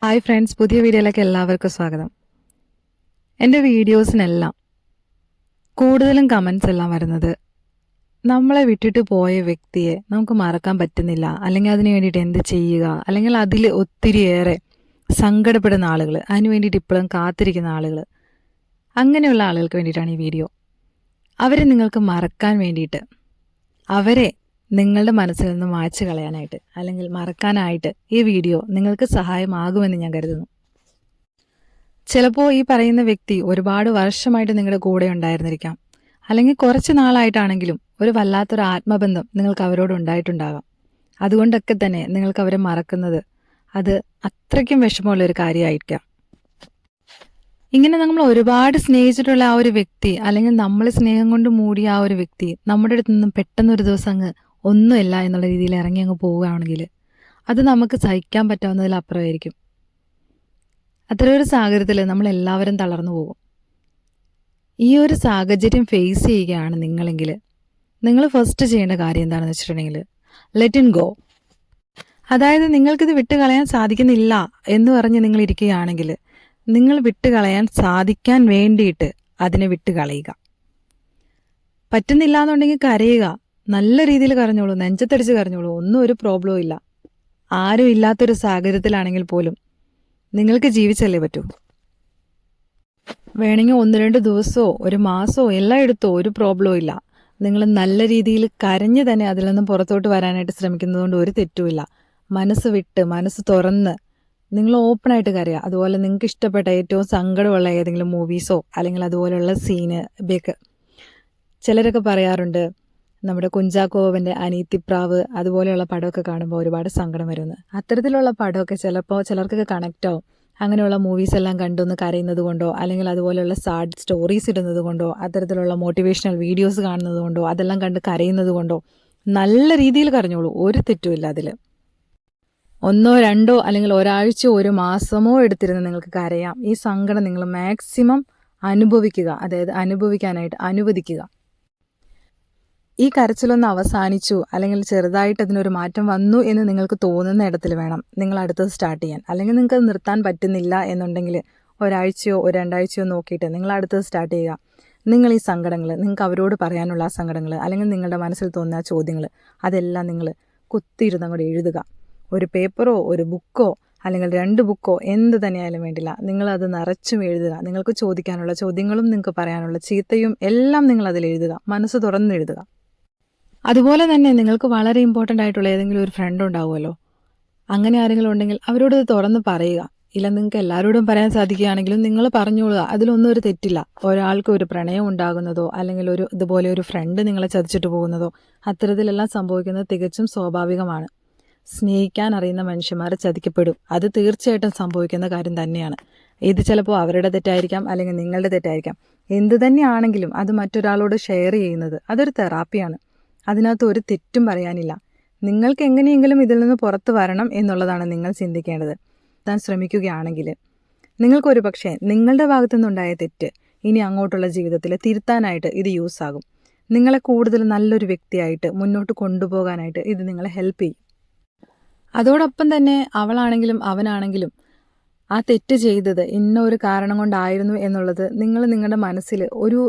Hi friends, പുതിയ വീഡിയോയിലേക്ക് എല്ലാവർക്കും സ്വാഗതം. എൻ്റെ വീഡിയോസിനെല്ലാം കൂടുതലും കമൻസ് എല്ലാം വരുന്നത് നമ്മളെ വിട്ടിട്ട് പോയ വ്യക്തിയെ നമുക്ക് മറക്കാൻ പറ്റുന്നില്ല, അല്ലെങ്കിൽ അതിന് വേണ്ടിയിട്ട് എന്ത് ചെയ്യുക, അല്ലെങ്കിൽ അതിൽ ഒത്തിരിയേറെ സങ്കടപ്പെടുന്ന ആളുകൾ, അതിന് വേണ്ടിയിട്ട് ഇപ്പോഴും കാത്തിരിക്കുന്ന ആളുകൾ, അങ്ങനെയുള്ള ആളുകൾക്ക് വേണ്ടിയിട്ടാണ് ഈ വീഡിയോ. അവരെ നിങ്ങൾക്ക് മറക്കാൻ വേണ്ടിയിട്ട്, അവരെ നിങ്ങളുടെ മനസ്സിൽ നിന്ന് മായ്ച്ചു കളയാനായിട്ട് അല്ലെങ്കിൽ മറക്കാനായിട്ട് ഈ വീഡിയോ നിങ്ങൾക്ക് സഹായമാകുമെന്ന് ഞാൻ കരുതുന്നു. ചിലപ്പോൾ ഈ പറയുന്ന വ്യക്തി ഒരുപാട് വർഷമായിട്ട് നിങ്ങളുടെ കൂടെ ഉണ്ടായിരുന്നിരിക്കാം, അല്ലെങ്കിൽ കുറച്ച് നാളായിട്ടാണെങ്കിലും ഒരു വല്ലാത്തൊരു ആത്മബന്ധം നിങ്ങൾക്ക് അവരോട് ഉണ്ടായിട്ടുണ്ടാകാം. അതുകൊണ്ടൊക്കെ തന്നെ നിങ്ങൾക്ക് അവരെ മറക്കുന്നത് അത് അത്രയ്ക്കും വിഷമമുള്ളൊരു കാര്യമായിരിക്കാം. ഇങ്ങനെ നമ്മൾ ഒരുപാട് സ്നേഹിച്ചിട്ടുള്ള ആ ഒരു വ്യക്തി, അല്ലെങ്കിൽ നമ്മൾ സ്നേഹം കൊണ്ട് മൂടിയ ആ ഒരു വ്യക്തി നമ്മുടെ അടുത്ത് നിന്നും പെട്ടെന്നൊരു ദിവസം അങ്ങ് ഒന്നുമില്ല എന്നുള്ള രീതിയിൽ ഇറങ്ങി അങ്ങ് പോവുകയാണെങ്കിൽ അത് നമുക്ക് സഹിക്കാൻ പറ്റാവുന്നതിലപ്പുറമായിരിക്കും. അത്തരമൊരു സാഹചര്യത്തിൽ നമ്മളെല്ലാവരും തളർന്നു പോകും. ഈ ഒരു സാഹചര്യം ഫേസ് ചെയ്യുകയാണ് നിങ്ങളെങ്കിൽ നിങ്ങൾ ഫസ്റ്റ് ചെയ്യേണ്ട കാര്യം എന്താണെന്ന് വെച്ചിട്ടുണ്ടെങ്കിൽ ലെറ്റ് ഇൻ ഗോ. അതായത് നിങ്ങൾക്കിത് വിട്ടുകളയാൻ സാധിക്കുന്നില്ല എന്ന് പറഞ്ഞ് നിങ്ങൾ ഇരിക്കുകയാണെങ്കിൽ നിങ്ങൾ വിട്ടുകളയാൻ സാധിക്കാൻ വേണ്ടിയിട്ട് അതിനെ വിട്ടുകളയുക. പറ്റുന്നില്ല എന്നുണ്ടെങ്കിൽ കരയുക, നല്ല രീതിയിൽ കരഞ്ഞോളൂ, നെഞ്ചത്തടിച്ച് കരഞ്ഞോളൂ, ഒന്നും ഒരു പ്രോബ്ലവും ഇല്ല. ആരും ഇല്ലാത്തൊരു സാഹചര്യത്തിലാണെങ്കിൽ പോലും നിങ്ങൾക്ക് ജീവിച്ചല്ലേ പറ്റൂ. വേണമെങ്കിൽ 1-2 ദിവസമോ 1 മാസമോ എല്ലാം എടുത്തോ, ഒരു പ്രോബ്ലവും ഇല്ല. നിങ്ങൾ നല്ല രീതിയിൽ കരഞ്ഞ് തന്നെ അതിൽ നിന്നും പുറത്തോട്ട് വരാനായിട്ട് ശ്രമിക്കുന്നതുകൊണ്ട് ഒരു തെറ്റുമില്ല. മനസ്സ് വിട്ട്, മനസ്സ് തുറന്ന് നിങ്ങൾ ഓപ്പണായിട്ട് കരയുക. അതുപോലെ നിങ്ങൾക്ക് ഇഷ്ടപ്പെട്ട ഏറ്റവും സങ്കടമുള്ള ഏതെങ്കിലും മൂവീസോ അല്ലെങ്കിൽ അതുപോലെയുള്ള സീന് ബേക്ക്. ചിലരൊക്കെ പറയാറുണ്ട് നമ്മുടെ കുഞ്ചാക്കോവൻ്റെ അനീത്തിപ്രാവ് അതുപോലെയുള്ള പടമൊക്കെ കാണുമ്പോൾ ഒരുപാട് സങ്കടം വരുമെന്ന്. അത്തരത്തിലുള്ള പടമൊക്കെ ചിലപ്പോൾ ചിലർക്കൊക്കെ കണക്റ്റ് ആവും. അങ്ങനെയുള്ള മൂവീസ് എല്ലാം കണ്ടൊന്ന് കരയുന്നത് കൊണ്ടോ, അല്ലെങ്കിൽ അതുപോലെയുള്ള സാഡ് സ്റ്റോറീസ് ഇടുന്നത് കൊണ്ടോ, അത്തരത്തിലുള്ള മോട്ടിവേഷണൽ വീഡിയോസ് കാണുന്നത് കൊണ്ടോ, അതെല്ലാം കണ്ട് കരയുന്നത് കൊണ്ടോ നല്ല രീതിയിൽ കരഞ്ഞോളൂ, ഒരു തെറ്റുമില്ല അതിൽ. 1-2 അല്ലെങ്കിൽ ഒരാഴ്ചയോ 1 മാസമോ എടുത്തിരുന്ന് നിങ്ങൾക്ക് കരയാം. ഈ സങ്കടം നിങ്ങൾ മാക്സിമം അനുഭവിക്കുക, അതായത് അനുഭവിക്കാനായിട്ട് അനുവദിക്കുക. ഈ കരച്ചിലൊന്ന് അവസാനിച്ചു, അല്ലെങ്കിൽ ചെറുതായിട്ട് അതിനൊരു മാറ്റം വന്നു എന്ന് നിങ്ങൾക്ക് തോന്നുന്ന ഇടത്തിൽ വേണം നിങ്ങൾ അടുത്തത് സ്റ്റാർട്ട് ചെയ്യാൻ. അല്ലെങ്കിൽ നിങ്ങൾക്ക് നിർത്താൻ പറ്റുന്നില്ല എന്നുണ്ടെങ്കിൽ ഒരാഴ്ചയോ 2 ആഴ്ചയോ നോക്കിയിട്ട് നിങ്ങൾ അടുത്തത് സ്റ്റാർട്ട് ചെയ്യുക. നിങ്ങൾ ഈ സങ്കടങ്ങൾ, നിങ്ങൾക്ക് അവരോട് പറയാനുള്ള ആ സങ്കടങ്ങൾ, അല്ലെങ്കിൽ നിങ്ങളുടെ മനസ്സിൽ തോന്നുന്ന ആ ചോദ്യങ്ങൾ, അതെല്ലാം നിങ്ങൾ കുത്തിയിരുന്ന് അങ്ങോട്ട് എഴുതുക. ഒരു പേപ്പറോ ഒരു ബുക്കോ അല്ലെങ്കിൽ 2 ബുക്കോ എന്ത് തന്നെയായാലും വേണ്ടില്ല, നിങ്ങളത് നിറച്ചും എഴുതുക. നിങ്ങൾക്ക് ചോദിക്കാനുള്ള ചോദ്യങ്ങളും നിങ്ങൾക്ക് പറയാനുള്ള ചീത്തയും എല്ലാം നിങ്ങൾ അതിൽ എഴുതുക, മനസ്സ് തുറന്ന് എഴുതുക. അതുപോലെ തന്നെ നിങ്ങൾക്ക് വളരെ ഇമ്പോർട്ടൻ്റ് ആയിട്ടുള്ള ഏതെങ്കിലും ഒരു ഫ്രണ്ട് ഉണ്ടാവുമല്ലോ, അങ്ങനെ ആരെങ്കിലും ഉണ്ടെങ്കിൽ അവരോട് ഇത് തുറന്ന് പറയുക. ഇല്ല, നിങ്ങൾക്ക് എല്ലാവരോടും പറയാൻ സാധിക്കുകയാണെങ്കിലും നിങ്ങൾ പറഞ്ഞോളുക, അതിലൊന്നും ഒരു തെറ്റില്ല. ഒരാൾക്ക് ഒരു പ്രണയം ഉണ്ടാകുന്നതോ അല്ലെങ്കിൽ ഇതുപോലെ ഒരു ഫ്രണ്ട് നിങ്ങളെ ചതിച്ചിട്ട് പോകുന്നതോ അത്തരത്തിലെല്ലാം സംഭവിക്കുന്നത് തികച്ചും സ്വാഭാവികമാണ്. സ്നേഹിക്കാൻ അറിയുന്ന മനുഷ്യന്മാർ ചതിക്കപ്പെടും, അത് തീർച്ചയായിട്ടും സംഭവിക്കുന്ന കാര്യം തന്നെയാണ്. ഇത് ചിലപ്പോൾ അവരുടെ തെറ്റായിരിക്കാം, അല്ലെങ്കിൽ നിങ്ങളുടെ തെറ്റായിരിക്കാം. എന്ത് തന്നെയാണെങ്കിലും അത് മറ്റൊരാളോട് ഷെയർ ചെയ്യുന്നത് അതൊരു തെറാപ്പിയാണ്. അതിനകത്ത് ഒരു തെറ്റും പറയാനില്ല. നിങ്ങൾക്ക് എങ്ങനെയെങ്കിലും ഇതിൽ നിന്ന് പുറത്തു വരണം എന്നുള്ളതാണ് നിങ്ങൾ ചിന്തിക്കേണ്ടത്. താൻ ശ്രമിക്കുകയാണെങ്കിൽ നിങ്ങൾക്കൊരു പക്ഷേ നിങ്ങളുടെ ഭാഗത്തു നിന്നുണ്ടായ തെറ്റ് ഇനി അങ്ങോട്ടുള്ള ജീവിതത്തിൽ തിരുത്താനായിട്ട് ഇത് യൂസ് ആകും. നിങ്ങളെ കൂടുതൽ നല്ലൊരു വ്യക്തിയായിട്ട് മുന്നോട്ട് കൊണ്ടുപോകാനായിട്ട് ഇത് നിങ്ങളെ ഹെൽപ്പ് ചെയ്യും. അതോടൊപ്പം തന്നെ അവളാണെങ്കിലും അവനാണെങ്കിലും ആ തെറ്റ് ചെയ്തത് ഇന്ന ഒരു കാരണം കൊണ്ടായിരുന്നു എന്നുള്ളത് നിങ്ങൾ നിങ്ങളുടെ മനസ്സിൽ ഒരു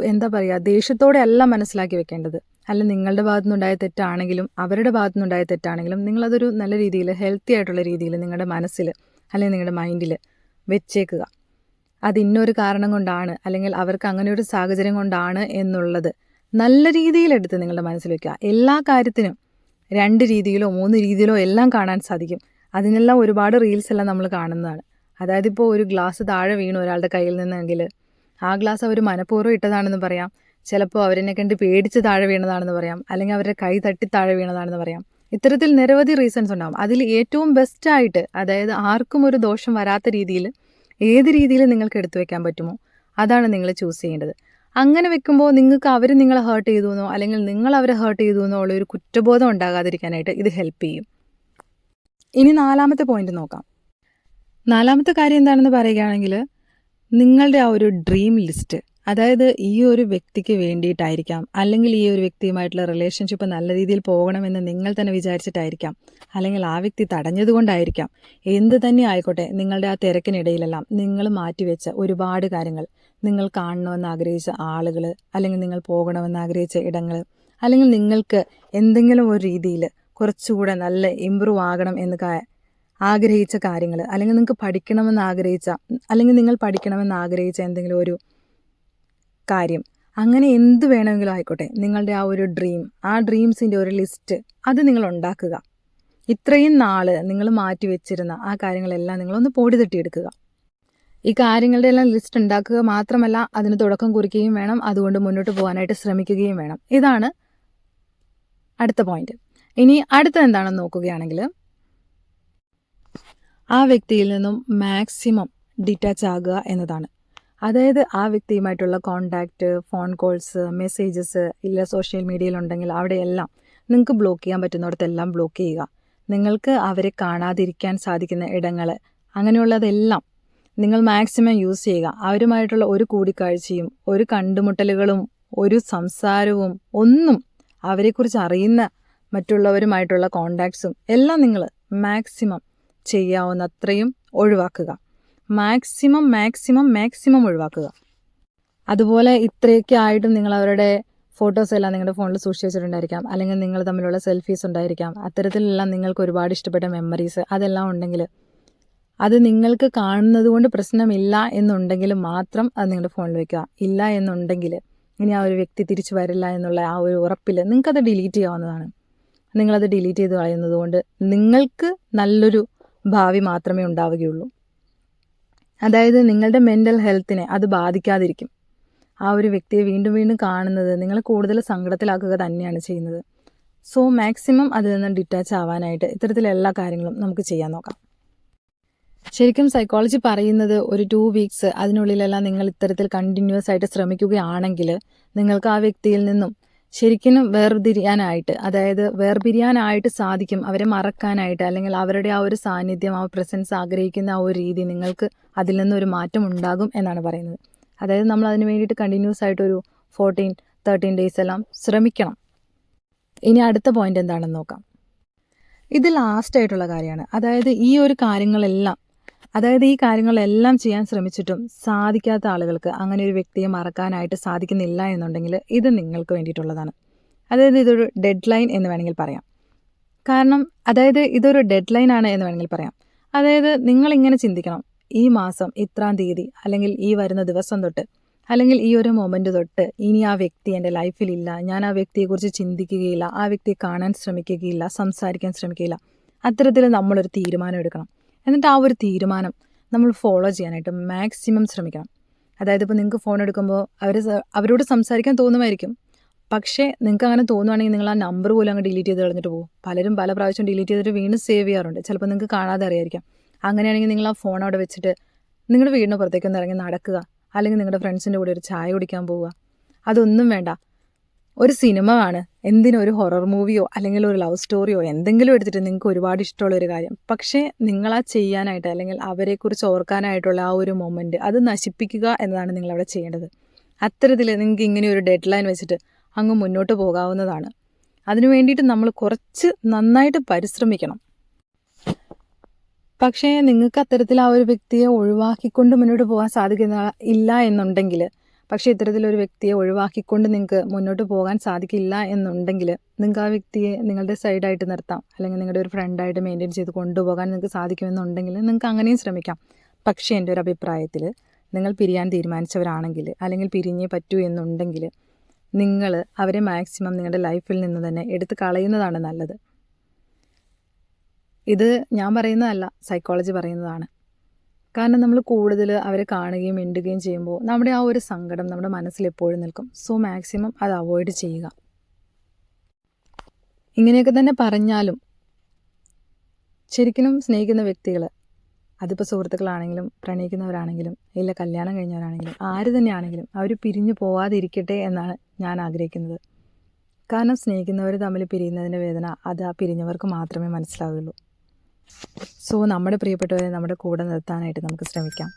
ദേഷ്യത്തോടെ അല്ല മനസ്സിലാക്കി വെക്കേണ്ടത്. അല്ല, നിങ്ങളുടെ ഭാഗത്തുനിന്നുണ്ടായ തെറ്റാണെങ്കിലും അവരുടെ ഭാഗത്തുനിന്നുണ്ടായ തെറ്റാണെങ്കിലും നിങ്ങളതൊരു നല്ല രീതിയിൽ, ഹെൽത്തി ആയിട്ടുള്ള രീതിയിൽ നിങ്ങളുടെ മനസ്സിൽ അല്ലെങ്കിൽ നിങ്ങളുടെ മൈൻഡിൽ വെച്ചേക്കുക. അത് ഇന്നൊരു കാരണം കൊണ്ടാണ്, അല്ലെങ്കിൽ അവർക്ക് അങ്ങനെ ഒരു സാഹചര്യം കൊണ്ടാണ് എന്നുള്ളത് നല്ല രീതിയിലെടുത്ത് നിങ്ങളുടെ മനസ്സിൽ വെക്കുക. എല്ലാ കാര്യത്തിനും 2 രീതിയിലോ 3 രീതിയിലോ എല്ലാം കാണാൻ സാധിക്കും. അതിനെല്ലാം ഒരുപാട് റീൽസ് എല്ലാം നമ്മൾ കാണുന്നതാണ്. അതായത് ഇപ്പോൾ ഒരു ഗ്ലാസ് താഴെ വീണു ഒരാളുടെ കയ്യിൽ നിന്നെങ്കിൽ ആ ഗ്ലാസ് അവർ മനഃപൂർവ്വം ഇട്ടതാണെന്ന് പറയാം, ചിലപ്പോൾ അവരെന്നെ കണ്ട് പേടിച്ച് താഴെ വീണതാണെന്ന് പറയാം, അല്ലെങ്കിൽ അവരുടെ കൈ തട്ടി താഴെ വീണതാണെന്ന് പറയാം. ഇത്തരത്തിൽ നിരവധി റീസൺസ് ഉണ്ടാകും. അതിൽ ഏറ്റവും ബെസ്റ്റായിട്ട്, അതായത് ആർക്കും ഒരു ദോഷം വരാത്ത രീതിയിൽ ഏത് രീതിയിൽ നിങ്ങൾക്ക് എടുത്തു വെക്കാൻ പറ്റുമോ അതാണ് നിങ്ങൾ ചൂസ് ചെയ്യേണ്ടത്. അങ്ങനെ വെക്കുമ്പോൾ നിങ്ങൾക്ക് അവർ നിങ്ങളെ ഹേർട്ട് ചെയ്തു എന്നോ അല്ലെങ്കിൽ നിങ്ങൾ അവരെ ഹേർട്ട് ചെയ്തു എന്നോ ഉള്ള ഒരു കുറ്റബോധം ഉണ്ടാകാതിരിക്കാനായിട്ട് ഇത് ഹെൽപ്പ് ചെയ്യും. ഇനി 4ാമത്തെ പോയിന്റ് നോക്കാം. 4ാമത്തെ കാര്യം എന്താണെന്ന് പറയുകയാണെങ്കിൽ നിങ്ങളുടെ ആ ഒരു ഡ്രീം ലിസ്റ്റ്, അതായത് ഈ ഒരു വ്യക്തിക്ക് വേണ്ടിയിട്ടായിരിക്കാം, അല്ലെങ്കിൽ ഈ ഒരു വ്യക്തിയുമായിട്ടുള്ള റിലേഷൻഷിപ്പ് നല്ല രീതിയിൽ പോകണമെന്ന് നിങ്ങൾ തന്നെ വിചാരിച്ചിട്ടായിരിക്കാം, അല്ലെങ്കിൽ ആ വ്യക്തി തടഞ്ഞതുകൊണ്ടായിരിക്കാം. എന്ത് തന്നെ ആയിക്കോട്ടെ, നിങ്ങളുടെ ആ തിരക്കിനിടയിലെല്ലാം നിങ്ങൾ മാറ്റിവെച്ച ഒരുപാട് കാര്യങ്ങൾ, നിങ്ങൾ കാണണമെന്ന് ആഗ്രഹിച്ച ആളുകൾ, അല്ലെങ്കിൽ നിങ്ങൾ പോകണമെന്ന് ആഗ്രഹിച്ച ഇടങ്ങൾ, അല്ലെങ്കിൽ നിങ്ങൾക്ക് എന്തെങ്കിലും ഒരു രീതിയിൽ കുറച്ചുകൂടെ നല്ല ഇമ്പ്രൂവ് ആകണം എന്ന് ആഗ്രഹിച്ച കാര്യങ്ങൾ, അല്ലെങ്കിൽ നിങ്ങൾക്ക് പഠിക്കണമെന്ന് ആഗ്രഹിച്ച, അല്ലെങ്കിൽ നിങ്ങൾ പഠിക്കണമെന്ന് ആഗ്രഹിച്ച എന്തെങ്കിലും ഒരു കാര്യം, അങ്ങനെ എന്ത് വേണമെങ്കിലും ആയിക്കോട്ടെ, നിങ്ങളുടെ ആ ഒരു ഡ്രീം, ആ ഡ്രീംസിൻ്റെ ഒരു ലിസ്റ്റ് അത് നിങ്ങൾ ഉണ്ടാക്കുക. ഇത്രയും നാൾ നിങ്ങൾ മാറ്റി വെച്ചിരുന്ന ആ കാര്യങ്ങളെല്ലാം നിങ്ങളൊന്ന് പൊടി തട്ടിയെടുക്കുക. ഈ കാര്യങ്ങളുടെ എല്ലാം ലിസ്റ്റ് ഉണ്ടാക്കുക മാത്രമല്ല, അതിന് തുടക്കം കുറിക്കുകയും വേണം, അതുകൊണ്ട് മുന്നോട്ട് പോകാനായിട്ട് ശ്രമിക്കുകയും വേണം. ഇതാണ് അടുത്ത പോയിന്റ്. ഇനി അടുത്ത എന്താണെന്ന് നോക്കുകയാണെങ്കിൽ, ആ വ്യക്തിയിൽ നിന്നും മാക്സിമം ഡിറ്റാച്ച് ആകുക എന്നതാണ്. അതായത് ആ വ്യക്തിയുമായിട്ടുള്ള കോണ്ടാക്റ്റ്, ഫോൺ കോൾസ്, മെസ്സേജസ്, ഇല്ല സോഷ്യൽ മീഡിയയിലുണ്ടെങ്കിൽ അവിടെയെല്ലാം നിങ്ങൾക്ക് ബ്ലോക്ക് ചെയ്യാൻ പറ്റുന്നിടത്തെല്ലാം ബ്ലോക്ക് ചെയ്യുക. നിങ്ങൾക്ക് അവരെ കാണാതിരിക്കാൻ സാധിക്കുന്ന ഇടങ്ങൾ, അങ്ങനെയുള്ളതെല്ലാം നിങ്ങൾ മാക്സിമം യൂസ് ചെയ്യുക. അവരുമായിട്ടുള്ള ഒരു കൂടിക്കാഴ്ചയും ഒരു കണ്ടുമുട്ടലുകളും ഒരു സംസാരവും ഒന്നും, അവരെക്കുറിച്ച് അറിയുന്ന മറ്റുള്ളവരുമായിട്ടുള്ള കോണ്ടാക്ട്സും എല്ലാം നിങ്ങൾ മാക്സിമം ചെയ്യാവുന്ന അത്രയും ഒഴിവാക്കുക. മാക്സിമം ഒഴിവാക്കുക. അതുപോലെ ഇത്രയൊക്കെ ആയിട്ടും നിങ്ങൾ അവരുടെ ഫോട്ടോസ് എല്ലാം നിങ്ങളുടെ ഫോണിൽ സൂക്ഷിച്ച് വെച്ചിട്ടുണ്ടായിരിക്കാം, അല്ലെങ്കിൽ നിങ്ങൾ തമ്മിലുള്ള സെൽഫീസ് ഉണ്ടായിരിക്കാം. അത്തരത്തിലെല്ലാം നിങ്ങൾക്ക് ഒരുപാട് ഇഷ്ടപ്പെട്ട മെമ്മറീസ് അതെല്ലാം ഉണ്ടെങ്കിൽ, അത് നിങ്ങൾക്ക് കാണുന്നത് കൊണ്ട് പ്രശ്നമില്ല എന്നുണ്ടെങ്കിൽ മാത്രം അത് നിങ്ങളുടെ ഫോണിൽ വയ്ക്കുക. ഇല്ല എന്നുണ്ടെങ്കിൽ, ഇനി ആ ഒരു വ്യക്തി തിരിച്ചു വരില്ല എന്നുള്ള ആ ഒരു ഉറപ്പിൽ നിങ്ങൾക്കത് ഡിലീറ്റ് ചെയ്യാവുന്നതാണ്. നിങ്ങളത് ഡിലീറ്റ് ചെയ്ത് കളയുന്നത് കൊണ്ട് നിങ്ങൾക്ക് നല്ലൊരു ഭാവി മാത്രമേ ഉണ്ടാവുകയുള്ളൂ. അതായത് നിങ്ങളുടെ മെൻ്റൽ ഹെൽത്തിനെ അത് ബാധിക്കാതിരിക്കും. ആ ഒരു വ്യക്തിയെ വീണ്ടും വീണ്ടും കാണുന്നത് നിങ്ങളെ കൂടുതൽ സങ്കടത്തിലാക്കുക തന്നെയാണ് ചെയ്യുന്നത്. സോ മാക്സിമം അതിൽ നിന്ന് ഡിറ്റാച്ച് ആവാനായിട്ട് ഇത്തരത്തിലുള്ള എല്ലാ കാര്യങ്ങളും നമുക്ക് ചെയ്യാൻ നോക്കാം. ശരിക്കും സൈക്കോളജി പറയുന്നത് ഒരു 2 വീക്സ് അതിനുള്ളിലെല്ലാം നിങ്ങൾ ഇത്തരത്തിൽ കണ്ടിന്യൂസ് ആയിട്ട് ശ്രമിക്കുകയാണെങ്കിൽ നിങ്ങൾക്ക് ആ വ്യക്തിയിൽ നിന്നും ശരിക്കും വേർപിരിയാനായിട്ട്, അതായത് വേർപിരിയാനായിട്ട് സാധിക്കും. അവരെ മറക്കാനായിട്ട്, അല്ലെങ്കിൽ അവരുടെ ആ ഒരു സാന്നിധ്യം, ആ പ്രസൻസ് ആഗ്രഹിക്കുന്ന ആ ഒരു രീതി നിങ്ങൾക്ക് അതിൽ നിന്നൊരു മാറ്റം ഉണ്ടാകും എന്നാണ് പറയുന്നത്. അതായത് നമ്മൾ അതിന് വേണ്ടിയിട്ട് കണ്ടിന്യൂസ് ആയിട്ടൊരു 14-13 ഡേയ്സ് എല്ലാം ശ്രമിക്കണം. ഇനി അടുത്ത പോയിന്റ് എന്താണെന്ന് നോക്കാം. ഇത് ലാസ്റ്റ് ആയിട്ടുള്ള കാര്യമാണ്. അതായത് ഈ കാര്യങ്ങളെല്ലാം ചെയ്യാൻ ശ്രമിച്ചിട്ടും സാധിക്കാത്ത ആളുകൾക്ക്, അങ്ങനെ ഒരു വ്യക്തിയെ മറക്കാനായിട്ട് സാധിക്കുന്നില്ല എന്നുണ്ടെങ്കിൽ ഇത് നിങ്ങൾക്ക് വേണ്ടിയിട്ടുള്ളതാണ്. അതായത് ഇതൊരു ഡെഡ് ലൈൻ എന്ന് വേണമെങ്കിൽ പറയാം. കാരണം ഇതൊരു ഡെഡ് ലൈൻ ആണ് എന്ന് വേണമെങ്കിൽ പറയാം. അതായത് നിങ്ങളിങ്ങനെ ചിന്തിക്കണം, ഈ മാസം ഇത്രാം തീയതി, അല്ലെങ്കിൽ ഈ വരുന്ന ദിവസം തൊട്ട്, അല്ലെങ്കിൽ ഈ ഒരു മൊമെൻ്റ് തൊട്ട് ഇനി ആ വ്യക്തി എൻ്റെ ലൈഫിലില്ല, ഞാൻ ആ വ്യക്തിയെക്കുറിച്ച് ചിന്തിക്കുകയില്ല, ആ വ്യക്തിയെ കാണാൻ ശ്രമിക്കുകയില്ല, സംസാരിക്കാൻ ശ്രമിക്കുകയില്ല. അത്തരത്തിൽ നമ്മളൊരു തീരുമാനം എടുക്കണം. എന്നിട്ട് ആ ഒരു തീരുമാനം നമ്മൾ ഫോളോ ചെയ്യാനായിട്ട് മാക്സിമം ശ്രമിക്കണം. അതായത് ഇപ്പോൾ നിങ്ങൾക്ക് ഫോൺ എടുക്കുമ്പോൾ അവരോട് സംസാരിക്കാൻ തോന്നുമായിരിക്കും. പക്ഷേ നിങ്ങൾക്ക് അങ്ങനെ തോന്നുവാണെങ്കിൽ നിങ്ങൾ ആ നമ്പർ പോലും അങ്ങ് ഡിലീറ്റ് ചെയ്ത് കളഞ്ഞിട്ട് പോകും. പലരും പല പ്രാവശ്യം ഡിലീറ്റ് ചെയ്തിട്ട് വീണ്ടും സേവ് ചെയ്യാറുണ്ട്. ചിലപ്പോൾ നിങ്ങൾക്ക് കാണാതെ അറിയായിരിക്കാം. അങ്ങനെയാണെങ്കിൽ നിങ്ങൾ ആ ഫോൺ അവിടെ വെച്ചിട്ട് നിങ്ങളുടെ വീടിന് പുറത്തേക്കൊന്ന് ഇറങ്ങി നടക്കുക, അല്ലെങ്കിൽ നിങ്ങളുടെ ഫ്രണ്ട്സിൻ്റെ കൂടെ ഒരു ചായ കുടിക്കാൻ പോവുക. അതൊന്നും വേണ്ട, ഒരു സിനിമ കാണുക. എന്തിനും ഒരു ഹൊറർ മൂവിയോ അല്ലെങ്കിൽ ഒരു ലവ് സ്റ്റോറിയോ എന്തെങ്കിലും എടുത്തിട്ട് നിങ്ങൾക്ക് ഒരുപാട് ഇഷ്ടമുള്ളൊരു കാര്യം, പക്ഷേ നിങ്ങളാ ചെയ്യാനായിട്ട്, അല്ലെങ്കിൽ അവരെക്കുറിച്ച് ഓർക്കാനായിട്ടുള്ള ആ ഒരു മൊമെൻറ്റ് അത് നശിപ്പിക്കുക എന്നതാണ് നിങ്ങളവിടെ ചെയ്യേണ്ടത്. അത്തരത്തിൽ നിങ്ങൾക്ക് ഇങ്ങനെ ഒരു ഡെഡ് ലൈൻ വെച്ചിട്ട് അങ്ങ് മുന്നോട്ട് പോകാവുന്നതാണ്. അതിനു വേണ്ടിയിട്ട് നമ്മൾ കുറച്ച് നന്നായിട്ട് പരിശ്രമിക്കണം. പക്ഷേ നിങ്ങൾക്ക് അത്തരത്തിൽ ആ ഒരു വ്യക്തിയെ ഒഴിവാക്കിക്കൊണ്ട് മുന്നോട്ട് പോകാൻ ഇല്ല എന്നുണ്ടെങ്കിൽ, പക്ഷേ ഇത്തരത്തിലൊരു വ്യക്തിയെ ഒഴിവാക്കിക്കൊണ്ട് നിങ്ങൾക്ക് മുന്നോട്ട് പോകാൻ സാധിക്കില്ല എന്നുണ്ടെങ്കിൽ, നിങ്ങൾക്ക് ആ വ്യക്തിയെ നിങ്ങളുടെ സൈഡായിട്ട് നിർത്താം, അല്ലെങ്കിൽ നിങ്ങളുടെ ഒരു ഫ്രണ്ടായിട്ട് മെയിൻറ്റെയിൻ ചെയ്ത് കൊണ്ടുപോകാൻ നിങ്ങൾക്ക് സാധിക്കുമെന്നുണ്ടെങ്കിൽ നിങ്ങൾക്ക് അങ്ങനെയും ശ്രമിക്കാം. പക്ഷേ എൻ്റെ ഒരു അഭിപ്രായത്തിൽ നിങ്ങൾ പിരിയാൻ തീരുമാനിച്ചവരാണെങ്കിൽ, അല്ലെങ്കിൽ പിരിഞ്ഞേ പറ്റൂ എന്നുണ്ടെങ്കിൽ, നിങ്ങൾ അവരെ മാക്സിമം നിങ്ങളുടെ ലൈഫിൽ നിന്ന് തന്നെ എടുത്ത് കളയുന്നതാണ് നല്ലത്. ഇത് ഞാൻ പറയുന്നതല്ല, സൈക്കോളജി പറയുന്നതാണ്. കാരണം നമ്മൾ കൂടുതൽ അവരെ കാണുകയും മിണ്ടുകയും ചെയ്യുമ്പോൾ നമ്മുടെ ആ ഒരു സങ്കടം നമ്മുടെ മനസ്സിൽ എപ്പോഴും നിൽക്കും. സോ മാക്സിമം അത് അവോയ്ഡ് ചെയ്യുക. ഇങ്ങനെയൊക്കെ തന്നെ പറഞ്ഞാലും ശരിക്കും സ്നേഹിക്കുന്ന വ്യക്തികൾ, അതിപ്പോൾ സുഹൃത്തുക്കളാണെങ്കിലും പ്രണയിക്കുന്നവരാണെങ്കിലും ഇല്ല കല്യാണം കഴിഞ്ഞവരാണെങ്കിലും ആര് തന്നെയാണെങ്കിലും, അവർ പിരിഞ്ഞു പോവാതിരിക്കട്ടെ എന്നാണ് ഞാൻ ആഗ്രഹിക്കുന്നത്. കാരണം സ്നേഹിക്കുന്നവർ തമ്മിൽ പിരിയുന്നതിൻ്റെ വേദന അത് ആ പിരിഞ്ഞവർക്ക് മാത്രമേ മനസ്സിലാവുകയുള്ളൂ. സോ നമ്മുടെ പ്രിയപ്പെട്ടവരെ നമ്മുടെ കൂടെ നിർത്താനായിട്ട് നമുക്ക് ശ്രമിക്കാം.